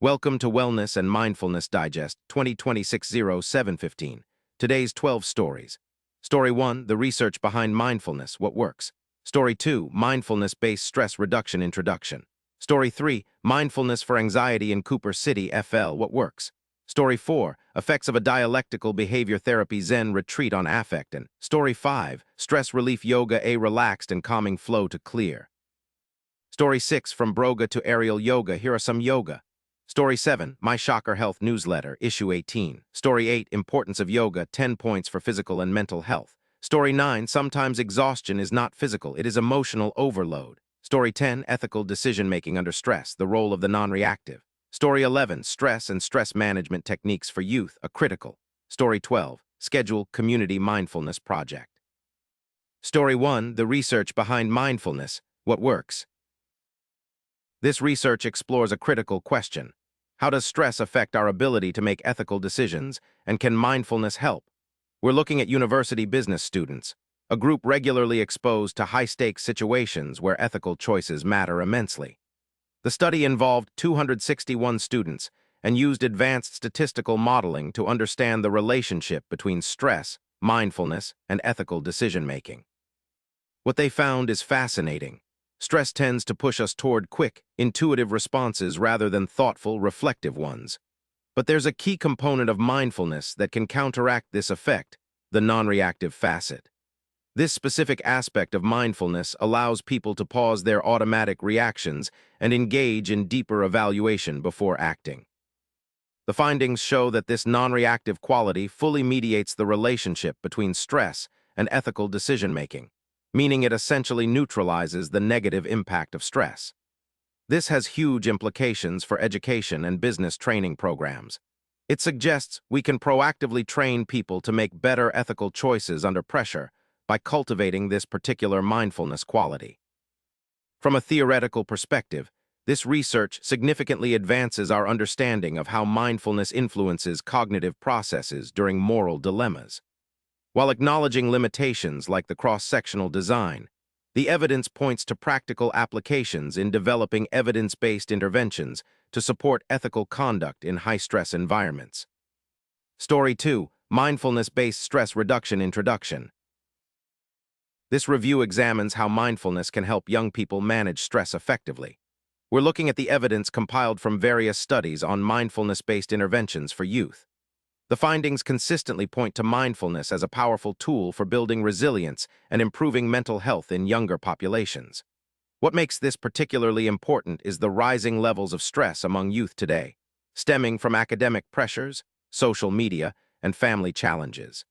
Welcome to Wellness and Mindfulness Digest 2026-07-15. Today's 12 stories. Story 1, the research behind mindfulness, what works. Story 2, mindfulness-based stress reduction introduction. Story 3, mindfulness for anxiety in Cooper City, FL, what works. Story 4, effects of a dialectical behavior therapy Zen retreat on affect. And Story 5, stress relief yoga, a relaxed and calming flow to clear. Story 6, from Broga to aerial yoga, here are some yoga. Story 7, MyShockerHealth Newsletter, Issue 18. Story 8, Importance of Yoga, 10 Points for Physical and Mental Health. Story 9, Sometimes Exhaustion is not physical, it is emotional overload. Story 10, Ethical Decision-Making Under Stress, the Role of the Nonreactive. Story 11, Stress and Stress Management Techniques for Youth, a Critical. Story 12, Schedule Community Mindfulness Project. Story 1, the research behind mindfulness, what works. This research explores a critical question. How does stress affect our ability to make ethical decisions, and can mindfulness help? We're looking at university business students, a group regularly exposed to high-stakes situations where ethical choices matter immensely. The study involved 261 students and used advanced statistical modeling to understand the relationship between stress, mindfulness, and ethical decision-making. What they found is fascinating. Stress tends to push us toward quick, intuitive responses rather than thoughtful, reflective ones. But there's a key component of mindfulness that can counteract this effect, the non-reactive facet. This specific aspect of mindfulness allows people to pause their automatic reactions and engage in deeper evaluation before acting. The findings show that this non-reactive quality fully mediates the relationship between stress and ethical decision-making, meaning it essentially neutralizes the negative impact of stress. This has huge implications for education and business training programs. It suggests we can proactively train people to make better ethical choices under pressure by cultivating this particular mindfulness quality. From a theoretical perspective, this research significantly advances our understanding of how mindfulness influences cognitive processes during moral dilemmas. While acknowledging limitations like the cross-sectional design, the evidence points to practical applications in developing evidence-based interventions to support ethical conduct in high-stress environments. Story 2, Mindfulness-Based Stress Reduction Introduction. This review examines how mindfulness can help young people manage stress effectively. We're looking at the evidence compiled from various studies on mindfulness-based interventions for youth. The findings consistently point to mindfulness as a powerful tool for building resilience and improving mental health in younger populations. What makes this particularly important is the rising levels of stress among youth today, stemming from academic pressures, social media, and family challenges.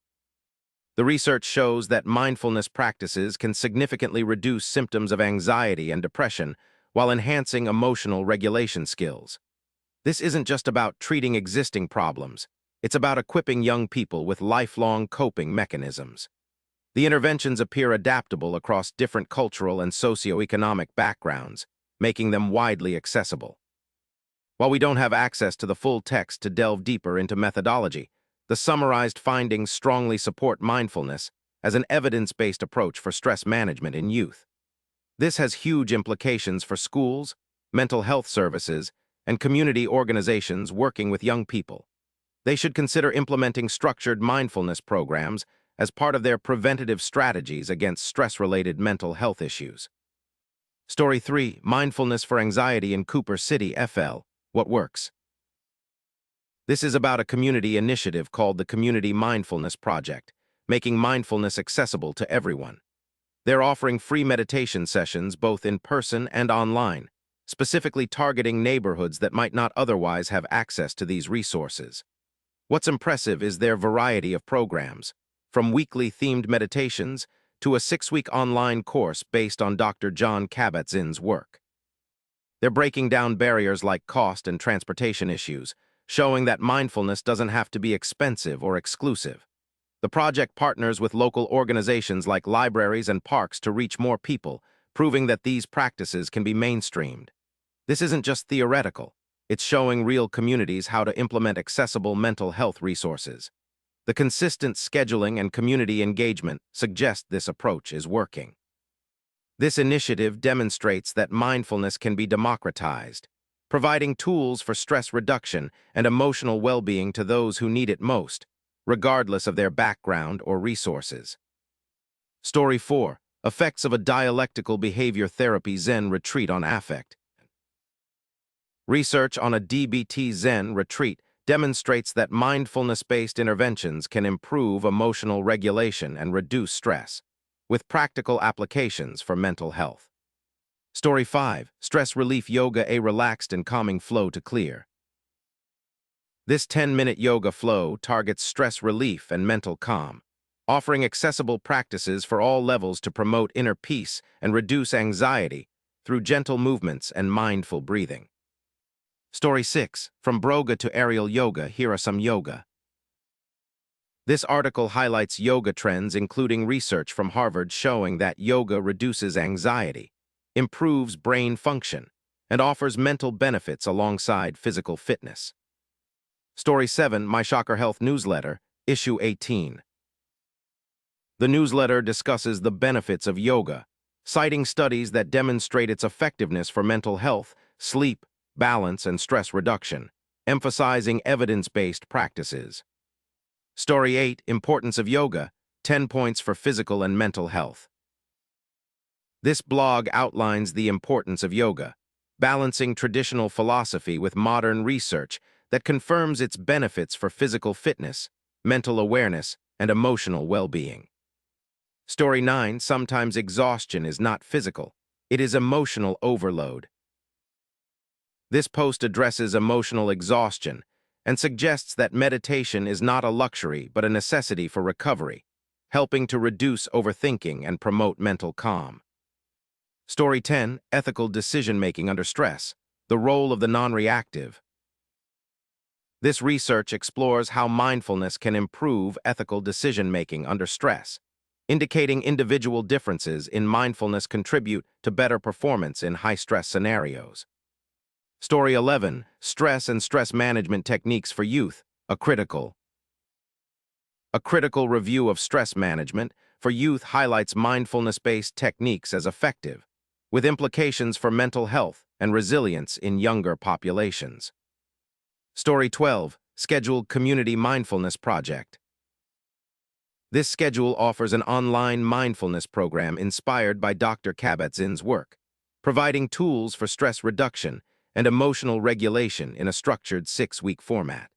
The research shows that mindfulness practices can significantly reduce symptoms of anxiety and depression while enhancing emotional regulation skills. This isn't just about treating existing problems. It's about equipping young people with lifelong coping mechanisms. The interventions appear adaptable across different cultural and socioeconomic backgrounds, making them widely accessible. While we don't have access to the full text to delve deeper into methodology, the summarized findings strongly support mindfulness as an evidence-based approach for stress management in youth. This has huge implications for schools, mental health services, and community organizations working with young people. They should consider implementing structured mindfulness programs as part of their preventative strategies against stress-related mental health issues. Story 3, Mindfulness for Anxiety in Cooper City, FL, what works. This is about a community initiative called the Community Mindfulness Project, making mindfulness accessible to everyone. They're offering free meditation sessions both in person and online, specifically targeting neighborhoods that might not otherwise have access to these resources. What's impressive is their variety of programs, from weekly themed meditations to a 6-week online course based on Dr. John Kabat-Zinn's work. They're breaking down barriers like cost and transportation issues, showing that mindfulness doesn't have to be expensive or exclusive. The project partners with local organizations like libraries and parks to reach more people, proving that these practices can be mainstreamed. This isn't just theoretical. It's showing real communities how to implement accessible mental health resources. The consistent scheduling and community engagement suggest this approach is working. This initiative demonstrates that mindfulness can be democratized, providing tools for stress reduction and emotional well-being to those who need it most, regardless of their background or resources. Story 4. Effects of a Dialectical Behavior Therapy Zen Retreat on Affect. Research on a DBT Zen retreat demonstrates that mindfulness-based interventions can improve emotional regulation and reduce stress, with practical applications for mental health. Story 5. Stress Relief Yoga, a relaxed and calming flow to clear. This 10-minute yoga flow targets stress relief and mental calm, offering accessible practices for all levels to promote inner peace and reduce anxiety through gentle movements and mindful breathing. Story 6. From Broga to aerial yoga, here are some yoga. This article highlights yoga trends, including research from Harvard showing that yoga reduces anxiety, improves brain function, and offers mental benefits alongside physical fitness. Story 7. MyShockerHealth Newsletter, Issue 18. The newsletter discusses the benefits of yoga, citing studies that demonstrate its effectiveness for mental health, sleep, balance, and stress reduction, emphasizing evidence-based practices. Story 8. Importance of Yoga, 10 Points for Physical and Mental Health. This blog outlines the importance of yoga, balancing traditional philosophy with modern research that confirms its benefits for physical fitness, mental awareness, and emotional well-being. Story 9. Sometimes exhaustion is not physical, it is emotional overload. This post addresses emotional exhaustion and suggests that meditation is not a luxury but a necessity for recovery, helping to reduce overthinking and promote mental calm. Story 10. Ethical decision-making under stress, the role of the non-reactive. This research explores how mindfulness can improve ethical decision-making under stress, indicating individual differences in mindfulness contribute to better performance in high-stress scenarios. Story 11. Stress and Stress Management Techniques for Youth, a critical review of stress management for youth highlights mindfulness-based techniques as effective, with implications for mental health and resilience in younger populations. Story 12. Scheduled Community Mindfulness Project. This schedule offers an online mindfulness program inspired by Dr. Kabat-Zinn's work, providing tools for stress reduction and emotional regulation in a structured 6-week format.